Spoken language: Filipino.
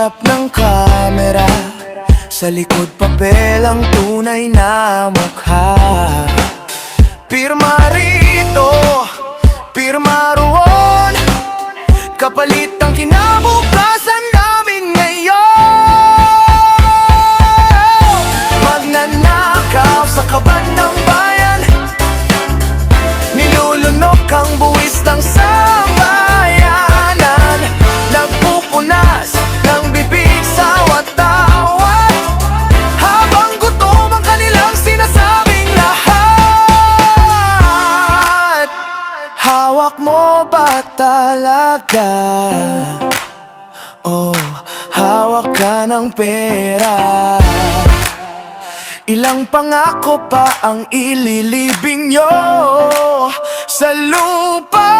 harap ng kamera, sa likod papel ang tunay na mukha. Pirma rito, pirma roon, kapalit ang kinabukasan namin ngayon. Magnanakaw sa kaban ng bayan, nilulunok ang buwis ng sambayanan. Nagpupunas ng bibig sa watawat, habang gutom ang kanilang sinasabing lahat. Hawak mo ba talaga? Oh, hawak ka ng pera. Ilang pangako pa ang ililibing nyo sa lupa?